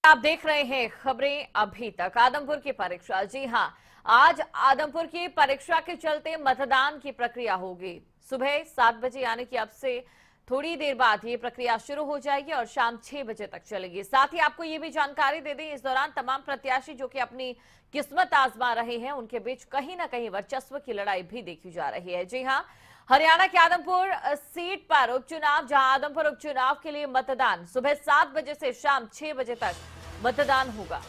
आप देख रहे हैं खबरें अभी तक। आदमपुर की परीक्षा, जी हां, आज आदमपुर की परीक्षा के चलते मतदान की प्रक्रिया होगी। सुबह 7 बजे यानी कि अब से थोड़ी देर बाद ये प्रक्रिया शुरू हो जाएगी और शाम 6 बजे तक चलेगी। साथ ही आपको ये भी जानकारी दे दें, इस दौरान तमाम प्रत्याशी जो कि अपनी किस्मत आजमा रहे हैं, उनके बीच कहीं ना कहीं वर्चस्व की लड़ाई भी देखी जा रही है। जी हां, हरियाणा के आदमपुर सीट पर उपचुनाव, जहां आदमपुर उपचुनाव के लिए मतदान सुबह 7 बजे से शाम 6 बजे तक मतदान होगा।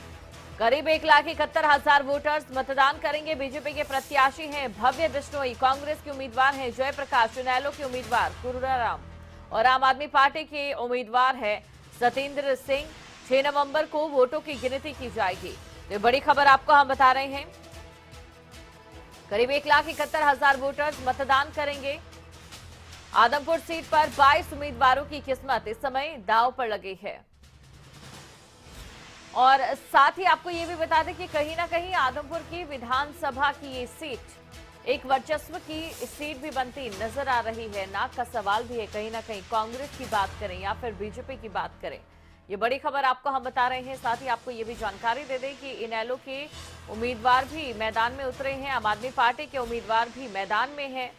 करीब 1,71,000 वोटर्स मतदान करेंगे। बीजेपी के प्रत्याशी हैं भव्य बिश्नोई, कांग्रेस के उम्मीदवार हैं जयप्रकाश, इनेलो के उम्मीदवार कुरुराराम और आम आदमी पार्टी के उम्मीदवार है सतेंद्र सिंह। 6 नवंबर को वोटों की गिनती की जाएगी। तो बड़ी खबर आपको हम बता रहे हैं, करीब 1,71,000 वोटर्स मतदान करेंगे। आदमपुर सीट पर 22 उम्मीदवारों की किस्मत इस समय दांव पर लगी है। और साथ ही आपको ये भी बता दें कि कहीं ना कहीं आदमपुर की विधानसभा की ये सीट एक वर्चस्व की सीट भी बनती नजर आ रही है। नाक का सवाल भी है, कहीं ना कहीं कांग्रेस की बात करें या फिर बीजेपी की बात करें। ये बड़ी खबर आपको हम बता रहे हैं। साथ ही आपको ये भी जानकारी दे दें कि इनेलो के उम्मीदवार भी मैदान में उतरे हैं, आम आदमी पार्टी के उम्मीदवार भी मैदान में हैं।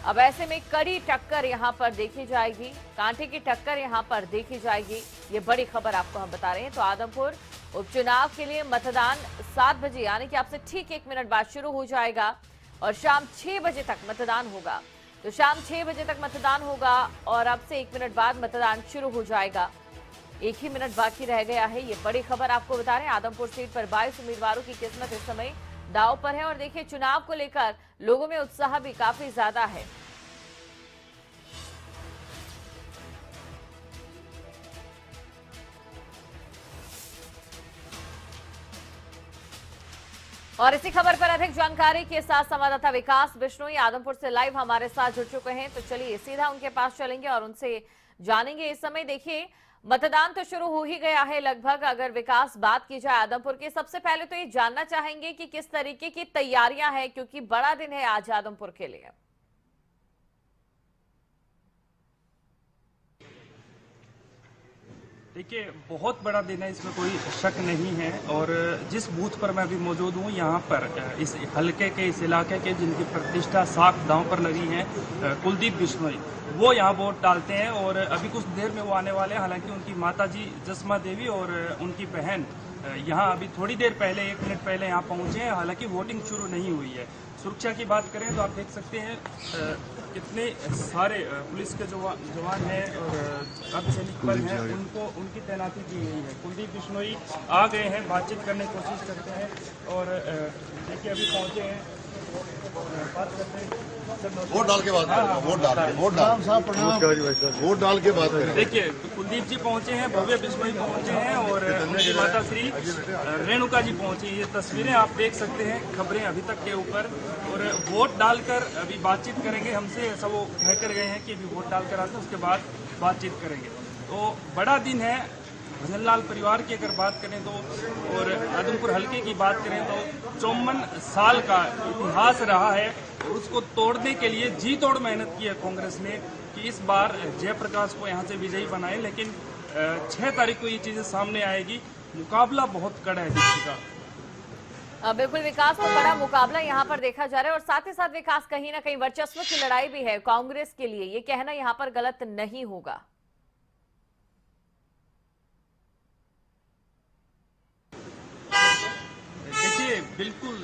अब ऐसे में कड़ी टक्कर यहां पर देखी जाएगी, कांटे की टक्कर यहां पर देखी जाएगी। ये बड़ी खबर आपको हम बता रहे हैं। तो आदमपुर उपचुनाव के लिए मतदान 7 बजे यानी कि आपसे ठीक 1 मिनट बाद शुरू हो जाएगा और शाम 6 बजे तक मतदान होगा। तो शाम 6 बजे तक मतदान होगा और अब से 1 मिनट बाद मतदान शुरू हो जाएगा। 1 ही मिनट बाकी रह गया है। ये बड़ी खबर आपको बता रहे हैं। आदमपुर सीट पर 22 उम्मीदवारों की किस्मत इस समय दांव पर है और देखिए, चुनाव को लेकर लोगों में उत्साह भी काफी ज्यादा है। और इसी खबर पर अधिक जानकारी के साथ संवाददाता विकास बिश्नोई आदमपुर से लाइव हमारे साथ जुड़ चुके हैं। तो चलिए सीधा उनके पास चलेंगे और उनसे जानेंगे। इस समय देखिए, मतदान तो शुरू हो ही गया है लगभग। अगर विकास बात की जाए आदमपुर की, सबसे पहले तो ये जानना चाहेंगे कि किस तरीके की तैयारियां हैं, क्योंकि बड़ा दिन है आज आदमपुर के लिए। देखिए, बहुत बड़ा दिन है, इसमें कोई शक नहीं है। और जिस बूथ पर मैं अभी मौजूद हूँ, यहाँ पर इस हलके के, इस इलाके के जिनकी प्रतिष्ठा साख दांव पर लगी है, कुलदीप बिश्नोई, वो यहाँ वोट डालते हैं और अभी कुछ देर में वो आने वाले हैं। हालांकि उनकी माताजी जसमा देवी और उनकी बहन यहाँ अभी थोड़ी देर पहले, 1 मिनट पहले यहाँ पहुँचे हैं। हालांकि वोटिंग शुरू नहीं हुई है। सुरक्षा की बात करें तो आप देख सकते हैं कितने सारे पुलिस के जवान हैं और अर्धसैनिक बल हैं, उनकी तैनाती की गई है। कुलदीप बिश्नोई आ गए हैं, बातचीत करने की कोशिश करते हैं और देखिए अभी पहुंचे हैं, बात करते हैं। वोट डाल के बात करें, वोट डाल के बात करें। देखिए, कुलदीप जी पहुंचे हैं, भव्य बिश्नोई पहुंचे हैं और उनकी माता श्री रेणुका जी पहुंची। ये तस्वीरें आप देख सकते हैं खबरें अभी तक के ऊपर। और वोट डालकर अभी बातचीत करेंगे हमसे, ऐसा वो कहकर गए हैं कि अभी वोट डालकर आते हैं, उसके बाद बातचीत करेंगे। तो बड़ा दिन है भजनलाल परिवार की अगर बात करें तो, और आदमपुर हलके की बात करें तो 54 साल का इतिहास रहा है और उसको तोड़ने के लिए जी तोड़ मेहनत की है कांग्रेस ने कि इस बार जयप्रकाश को यहाँ से विजयी बनाए। लेकिन 6 तारीख को ये चीजें सामने आएगी। मुकाबला बहुत कड़ा है किसी का। बिल्कुल विकास, तो बड़ा मुकाबला यहाँ पर देखा जा रहा है और साथ ही साथ विकास, कहीं ना कहीं वर्चस्व की लड़ाई भी है कांग्रेस के लिए। ये कहना यहाँ पर गलत नहीं होगा। बिल्कुल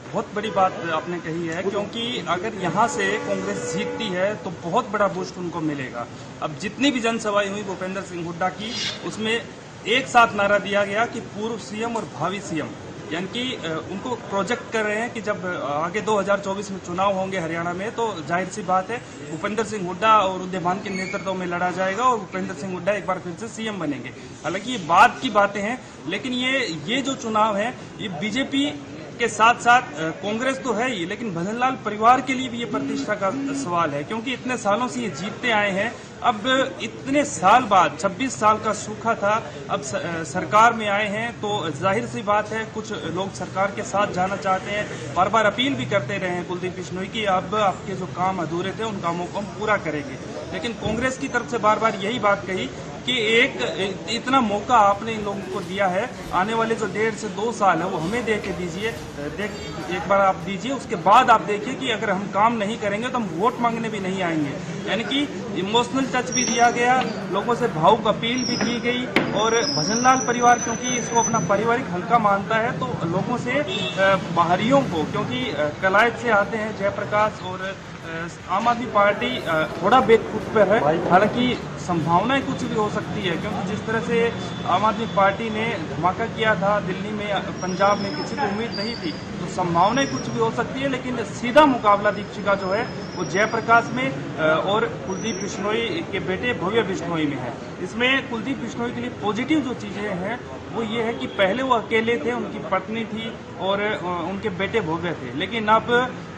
बहुत बड़ी बात आपने कही है, क्योंकि अगर यहाँ से कांग्रेस जीतती है तो बहुत बड़ा बूस्ट उनको मिलेगा। अब जितनी भी जनसभाएं हुई भूपेंद्र सिंह हुड्डा की, उसमें एक साथ नारा दिया गया कि पूर्व सीएम और भावी सीएम, यानी कि उनको प्रोजेक्ट कर रहे हैं कि जब आगे 2024 में चुनाव होंगे हरियाणा में, तो जाहिर सी बात है भूपेंद्र सिंह हुड्डा और उदयमान के नेतृत्व में लड़ा जाएगा और भूपेंद्र सिंह हुड्डा एक बार फिर से सीएम बनेंगे। हालांकि ये बात की बातें हैं, लेकिन ये जो चुनाव है, ये बीजेपी के साथ साथ कांग्रेस तो है ही, लेकिन भजनलाल परिवार के लिए भी ये प्रतिष्ठा का सवाल है, क्योंकि इतने सालों से ये जीतते आए हैं। अब इतने साल बाद, 26 साल का सूखा था, अब सरकार में आए हैं, तो जाहिर सी बात है कुछ लोग सरकार के साथ जाना चाहते हैं। बार बार अपील भी करते रहे हैं कुलदीप बिश्नोई की अब आपके जो काम अधूरे थे उन कामों को हम पूरा करेंगे। लेकिन कांग्रेस की तरफ से बार बार यही बात कही कि एक इतना मौका आपने इन लोगों को दिया है, आने वाले जो 1.5 से 2 साल है वो हमें दे के दीजिए, एक बार आप दीजिए, उसके बाद आप देखिए कि अगर हम काम नहीं करेंगे तो हम वोट मांगने भी नहीं आएंगे। यानी कि इमोशनल टच भी दिया गया, लोगों से भावुक अपील भी की गई, और भजनलाल परिवार क्योंकि इसको अपना पारिवारिक हल्का मानता है तो लोगों से बाहरियों को, क्योंकि कलायत से आते हैं जयप्रकाश, और आम आदमी पार्टी थोड़ा बेवकूफ पर है, हालांकि संभावनाएं कुछ भी हो सकती है, क्योंकि जिस तरह से आम आदमी पार्टी ने धमाका किया था दिल्ली में, पंजाब में, किसी को उम्मीद नहीं थी, तो संभावनाएं कुछ भी हो सकती है। लेकिन सीधा मुकाबला दीक्षिका जो है वो जयप्रकाश में और कुलदीप बिश्नोई के बेटे भव्य बिश्नोई में है। इसमें कुलदीप बिश्नोई के लिए पॉजिटिव जो चीजें हैं वो ये है कि पहले वो अकेले थे, उनकी पत्नी थी और उनके बेटे भव्य थे, लेकिन अब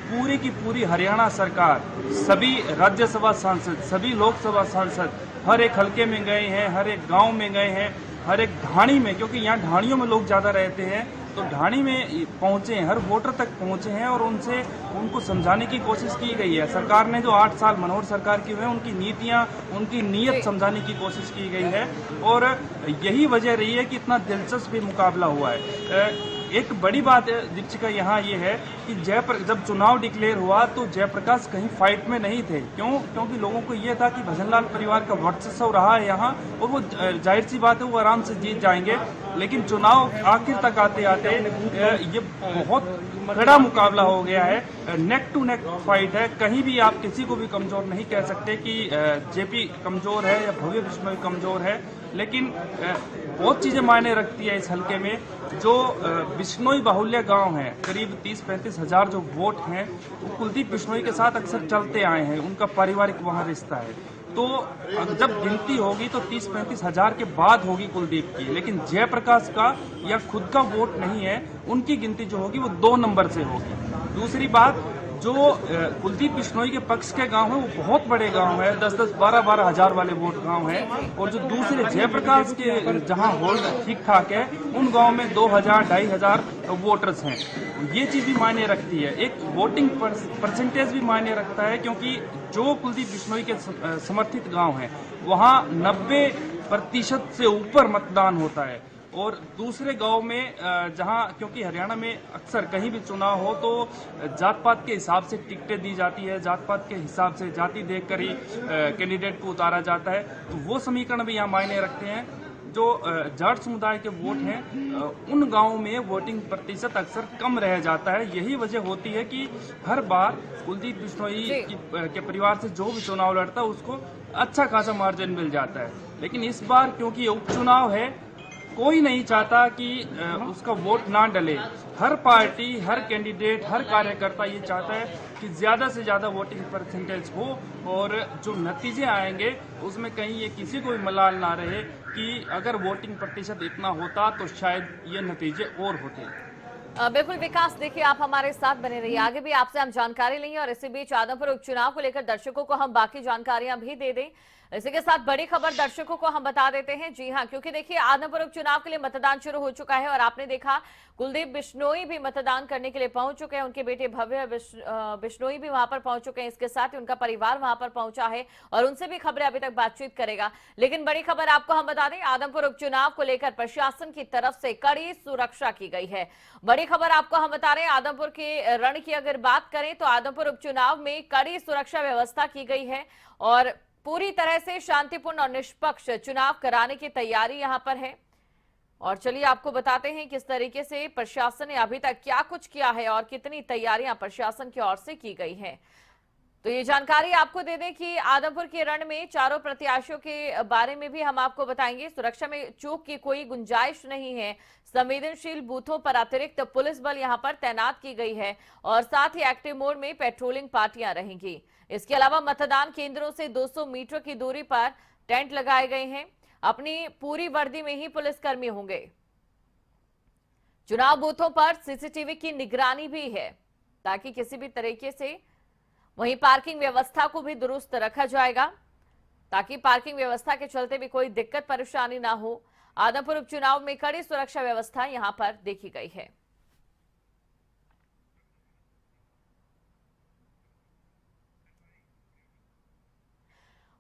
पूरी की पूरी हरियाणा सरकार, सभी राज्यसभा सांसद, सभी लोकसभा सांसद हर एक हलके में गए हैं, हर एक गांव में गए हैं, हर एक ढाणी में, क्योंकि यहाँ ढाणियों में लोग ज्यादा रहते हैं, तो ढाणी में पहुंचे हैं, हर वोटर तक पहुंचे हैं और उनको समझाने की कोशिश की गई है। सरकार ने जो 8 साल मनोहर सरकार की हुए हैं, उनकी नीतियां, उनकी नीयत समझाने की कोशिश की गई है, और यही वजह रही है कि इतना दिलचस्प मुकाबला हुआ है। एक बड़ी बात दीक्षिका यहाँ ये है कि जब चुनाव डिक्लेयर हुआ तो जयप्रकाश कहीं फाइट में नहीं थे। क्योंकि लोगों को ये था कि भजनलाल परिवार का वर्चस्व रहा है यहाँ, और वो जाहिर सी बात है वो आराम से जीत जाएंगे। लेकिन चुनाव आखिर तक आते आते ये बहुत कड़ा मुकाबला हो गया है, नेक टू नेक फाइट है। कहीं भी आप किसी को भी कमजोर नहीं कह सकते कि जेपी कमजोर है या भव्य बिश्नोई कमजोर है, लेकिन बहुत चीजें मायने रखती है इस हल्के में। जो बिश्नोई बाहुल्य गांव है, करीब 30-35 हजार जो वोट हैं वो कुलदीप बिश्नोई के साथ अक्सर चलते आए हैं, उनका पारिवारिक वहां रिश्ता है। तो जब गिनती होगी तो 30-35 हजार के बाद होगी कुलदीप की, लेकिन जयप्रकाश का या खुद का वोट नहीं है, उनकी गिनती जो होगी वो 2 नंबर से होगी। दूसरी बात, जो कुलदीप बिश्नोई के पक्ष के गांव है वो बहुत बड़े गांव है, 10-10, 12-12 हजार वाले वोट गांव है, और जो दूसरे जयप्रकाश के जहां होल्ड ठीक ठाक है उन गांव में 2,000-2,500 वोटर्स हैं। ये चीज भी मायने रखती है, एक वोटिंग परसेंटेज भी मायने रखता है, क्योंकि जो कुलदीप बिश्नोई के समर्थित गांव है वहां 90% से ऊपर मतदान होता है, और दूसरे गांव में जहां, क्योंकि हरियाणा में अक्सर कहीं भी चुनाव हो तो जात पात के हिसाब से टिकटें दी जाती है, जात पात के हिसाब से जाति देखकर ही कैंडिडेट को उतारा जाता है, तो वो समीकरण भी यहाँ मायने रखते हैं। जो जाट समुदाय के वोट हैं उन गांवों में वोटिंग प्रतिशत अक्सर कम रह जाता है। यही वजह होती है कि हर बार कुलदीप बिश्नोई के परिवार से जो भी चुनाव लड़ता है उसको अच्छा खासा मार्जिन मिल जाता है। लेकिन इस बार क्योंकि उपचुनाव है, कोई नहीं चाहता कि उसका वोट ना डले। हर पार्टी, हर कैंडिडेट, हर कार्यकर्ता ये चाहता है कि ज्यादा से ज्यादा वोटिंग परसेंटेज हो, और जो नतीजे आएंगे उसमें कहीं ये किसी को भी मलाल ना रहे कि अगर वोटिंग प्रतिशत इतना होता तो शायद ये नतीजे और होते। बिल्कुल विकास, देखिए आप हमारे साथ बने रहिए, आगे भी आपसे हम जानकारी लेंगे, और इसी बीच आदमपुर उपचुनाव को लेकर दर्शकों को हम बाकी जानकारियां भी दे दें। इसी के साथ बड़ी खबर दर्शकों को हम बता देते हैं। जी हां, क्योंकि देखिए आदमपुर उपचुनाव के लिए मतदान शुरू हो चुका है, और आपने देखा कुलदीप बिश्नोई भी मतदान करने के लिए पहुंच चुके हैं, उनके बेटे भव्य बिश्नोई भी वहां पर पहुंच चुके हैं, इसके साथ ही उनका परिवार वहां पर पहुंचा है, और उनसे भी खबरें अभी तक बातचीत करेगा। लेकिन बड़ी खबर आपको हम बता दें, आदमपुर उपचुनाव को लेकर प्रशासन की तरफ से कड़ी सुरक्षा की गई है। बड़ी खबर आपको हम बता रहे हैं, आदमपुर के रण की अगर बात करें तो आदमपुर उपचुनाव में कड़ी सुरक्षा व्यवस्था की गई है, और पूरी तरह से शांतिपूर्ण और निष्पक्ष चुनाव कराने की तैयारी यहां पर है। और चलिए आपको बताते हैं किस तरीके से प्रशासन ने अभी तक क्या कुछ किया है और कितनी तैयारियां प्रशासन की ओर से की गई हैं। तो ये जानकारी आपको दे दें कि आदमपुर के रण में चारों प्रत्याशियों के बारे में भी हम आपको बताएंगे। सुरक्षा में चूक की कोई गुंजाइश नहीं है। संवेदनशील बूथों पर अतिरिक्त पुलिस बल यहां पर तैनात की गई है, और साथ ही एक्टिव मोड में पेट्रोलिंग पार्टियां रहेंगी। इसके अलावा मतदान केंद्रों से 200 मीटर की दूरी पर टेंट लगाए गए हैं। अपनी पूरी वर्दी में ही पुलिसकर्मी होंगे। चुनाव बूथों पर सीसीटीवी की निगरानी भी है, ताकि किसी भी तरीके से, वहीं पार्किंग व्यवस्था को भी दुरुस्त रखा जाएगा, ताकि पार्किंग व्यवस्था के चलते भी कोई दिक्कत परेशानी ना हो। आदमपुर उपचुनाव में कड़ी सुरक्षा व्यवस्था यहां पर देखी गई है।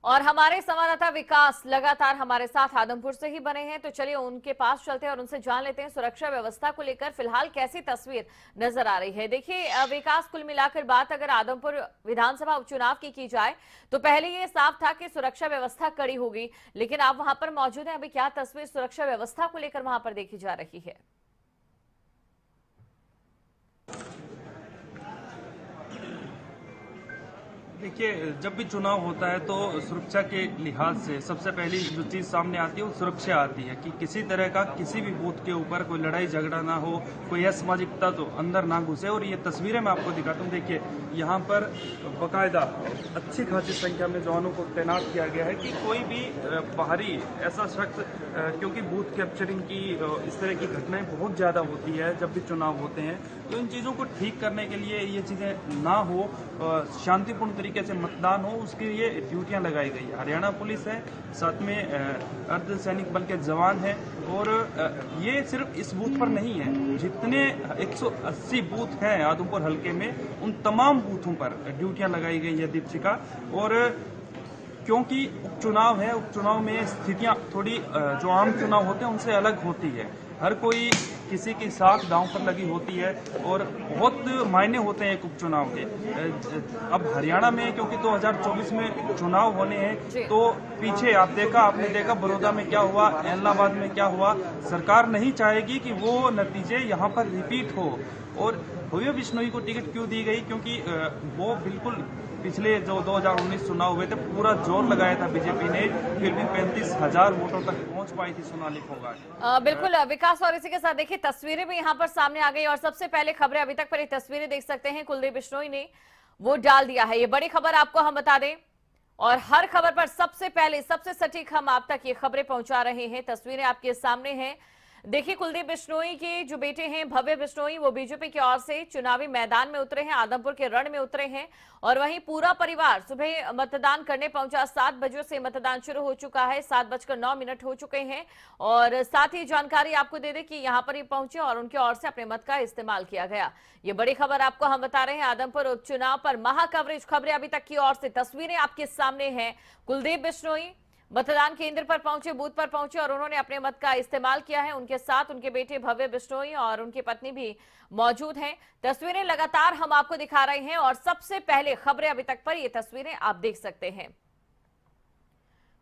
और हमारे संवाददाता विकास लगातार हमारे साथ आदमपुर से ही बने हैं, तो चलिए उनके पास चलते हैं और उनसे जान लेते हैं सुरक्षा व्यवस्था को लेकर फिलहाल कैसी तस्वीर नजर आ रही है। देखिए विकास, कुल मिलाकर बात अगर आदमपुर विधानसभा उपचुनाव की जाए तो पहले ये साफ था कि सुरक्षा व्यवस्था कड़ी होगी, लेकिन आप वहां पर मौजूद हैं, अभी क्या तस्वीर सुरक्षा व्यवस्था को लेकर वहां पर देखी जा रही है? देखिए, जब भी चुनाव होता है तो सुरक्षा के लिहाज से सबसे पहली जो चीज़ सामने आती है वो सुरक्षा आती है कि किसी तरह का किसी भी बूथ के ऊपर कोई लड़ाई झगड़ा ना हो, कोई असामाजिकता तो अंदर ना घुसे। और ये तस्वीरें मैं आपको दिखाता हूँ। देखिए, यहाँ पर बाकायदा अच्छी खासी संख्या में जवानों को तैनात किया गया है कि कोई भी बाहरी ऐसा शख्स, क्योंकि बूथ कैप्चरिंग की इस तरह की घटनाएं बहुत ज़्यादा होती है जब भी चुनाव होते हैं, तो इन चीज़ों को ठीक करने के लिए ये चीज़ें ना हो, शांतिपूर्ण तरीके से मतदान हो, उसके लिए ड्यूटियां लगाई गई है। हरियाणा पुलिस है, साथ में अर्धसैनिक बल के जवान हैं। और ये सिर्फ इस बूथ पर नहीं है, जितने 180 बूथ हैं आदमपुर हलके में, उन तमाम बूथों पर ड्यूटियां लगाई गई है दीपशिका। और क्योंकि उपचुनाव है, उपचुनाव में स्थितियां थोड़ी जो आम चुनाव होते हैं उनसे अलग होती है। हर कोई किसी की साख दांव पर लगी होती है और बहुत मायने होते हैं एक उपचुनाव के। अब हरियाणा में क्योंकि 2024 में चुनाव होने हैं, तो पीछे आपने देखा बड़ौदा में क्या हुआ, इलाहाबाद में क्या हुआ। सरकार नहीं चाहेगी कि वो नतीजे यहाँ पर रिपीट हो। और भव्य बिश्नोई को टिकट क्यों दी गई? क्योंकि वो बिल्कुल पिछले जो 2019 चुनाव हुए थे, पूरा जोर लगाया था बीजेपी ने, फिर भी 35,000 वोटों तक पहुंच पाई थी सोनाली फोगाट। बिल्कुल विकास, और इसी के साथ देखिए तस्वीरें भी यहाँ पर सामने आ गई। और सबसे पहले खबरें अभी तक पर ये तस्वीरें देख सकते हैं, कुलदीप बिश्नोई ने वोट डाल दिया है। ये बड़ी खबर आपको हम बता दें, और हर खबर पर सबसे पहले सबसे सटीक हम आप तक ये खबरें पहुंचा रहे हैं। तस्वीरें आपके सामने हैं। देखिए, कुलदीप बिश्नोई के जो बेटे हैं भव्य बिश्नोई, वो बीजेपी की ओर से चुनावी मैदान में उतरे हैं, आदमपुर के रण में उतरे हैं। और वहीं पूरा परिवार सुबह मतदान करने पहुंचा। 7 बजे से मतदान शुरू हो चुका है, 7:09 हो चुके हैं। और साथ ही जानकारी आपको दे दें कि यहां पर ही पहुंचे और उनकी ओर से अपने मत का इस्तेमाल किया गया। ये बड़ी खबर आपको हम बता रहे हैं। आदमपुर उपचुनाव पर महा कवरेज, खबरें अभी तक की ओर से, तस्वीरें आपके सामने हैं। कुलदीप बिश्नोई मतदान केंद्र पर पहुंचे, बूथ पर पहुंचे और उन्होंने अपने मत का इस्तेमाल किया है। उनके साथ उनके बेटे भव्य बिश्नोई और उनकी पत्नी भी मौजूद हैं। तस्वीरें लगातार हम आपको दिखा रहे हैं और सबसे पहले खबरें अभी तक पर ये तस्वीरें आप देख सकते हैं।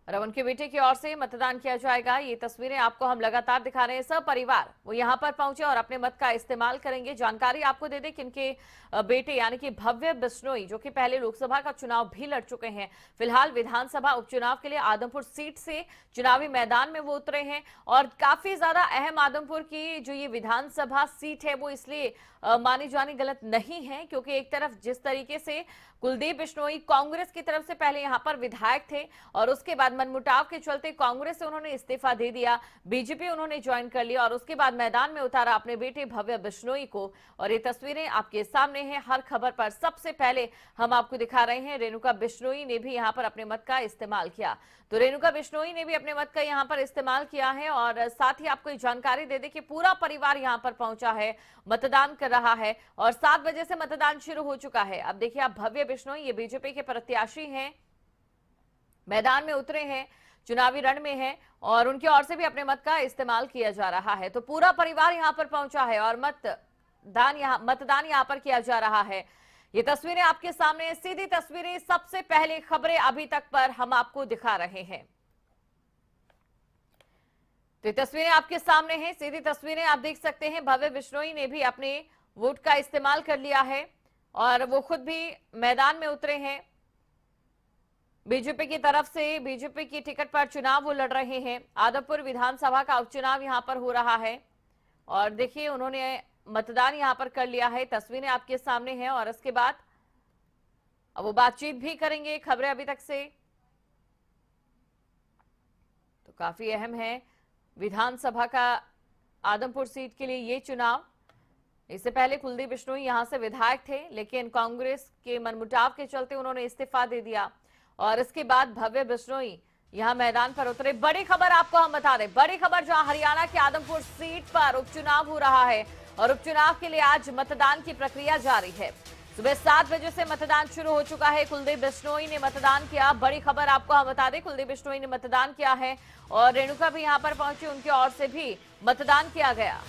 और अब उनके बेटे की ओर से मतदान किया जाएगा। ये तस्वीरें आपको हम लगातार दिखा रहे हैं। सब परिवार वो यहां पर पहुंचे और अपने मत का इस्तेमाल करेंगे। जानकारी आपको दे दें कि इनके बेटे यानी कि भव्य बिश्नोई, जो कि पहले लोकसभा का चुनाव भी लड़ चुके हैं, फिलहाल विधानसभा उपचुनाव के लिए आदमपुर सीट से चुनावी मैदान में वो उतरे हैं। और काफी ज्यादा अहम आदमपुर की जो ये विधानसभा सीट है वो इसलिए मानी जानी गलत नहीं है, क्योंकि एक तरफ जिस तरीके से कुलदीप बिश्नोई कांग्रेस की तरफ से पहले यहां पर विधायक थे और उसके बाद मनमुटाव के चलते कांग्रेस से उन्होंने इस्तीफा दे दिया, बीजेपी उन्होंने ज्वाइन कर लिया और उसके बाद मैदान में उतारा अपने बेटे भव्य बिश्नोई को। और ये तस्वीरें आपके सामने हैं। हर खबर पर सबसे पहले हम आपको दिखा रहे हैं। रेणुका बिश्नोई ने भी यहां पर अपने मत का इस्तेमाल किया, तो रेणुका बिश्नोई ने भी अपने मत का यहां पर इस्तेमाल किया है। और साथ ही आपको ये जानकारी दे दें कि पूरा परिवार यहां पर पहुंचा है, मतदान कर रहा है और 7 बजे से मतदान शुरू हो चुका है। अब देखिए, आप भव्य बिश्नोई, ये बीजेपी के प्रत्याशी हैं, मैदान में उतरे हैं, चुनावी रण में हैं और उनकी ओर से भी अपने मत का इस्तेमाल किया जा रहा है। तो पूरा परिवार यहां पर पहुंचा है और मतदान यहां पर किया जा रहा है। ये तस्वीरें आपके सामने, सीधी तस्वीरें, सबसे पहले खबरें अभी तक पर हम आपको दिखा रहे हैं। तो ये तस्वीरें आपके सामने हैं, सीधी तस्वीरें आप देख सकते हैं। भव्य बिश्नोई ने भी अपने वोट का इस्तेमाल कर लिया है और वो खुद भी मैदान में उतरे हैं। बीजेपी की तरफ से, बीजेपी की टिकट पर चुनाव वो लड़ रहे हैं। आदमपुर विधानसभा का उपचुनाव यहां पर हो रहा है और देखिए, उन्होंने मतदान यहां पर कर लिया है। तस्वीरें आपके सामने हैं और इसके बाद अब वो बातचीत भी करेंगे। खबरें अभी तक से तो काफी अहम है विधानसभा का आदमपुर सीट के लिए ये चुनाव। इससे पहले कुलदीप बिश्नोई यहां से विधायक थे, लेकिन कांग्रेस के मनमुटाव के चलते उन्होंने इस्तीफा दे दिया और इसके बाद भव्य बिश्नोई यहां मैदान पर उतरे। बड़ी खबर आपको हम बता दें, बड़ी खबर, जहां हरियाणा के आदमपुर सीट पर उपचुनाव हो रहा है और उपचुनाव के लिए आज मतदान की प्रक्रिया जारी है। सुबह 7 बजे से मतदान शुरू हो चुका है। कुलदीप बिश्नोई ने मतदान किया। बड़ी खबर आपको हम बता दें, कुलदीप बिश्नोई ने मतदान किया है और रेणुका भी यहां पर पहुंची, उनकी ओर से भी मतदान किया गया।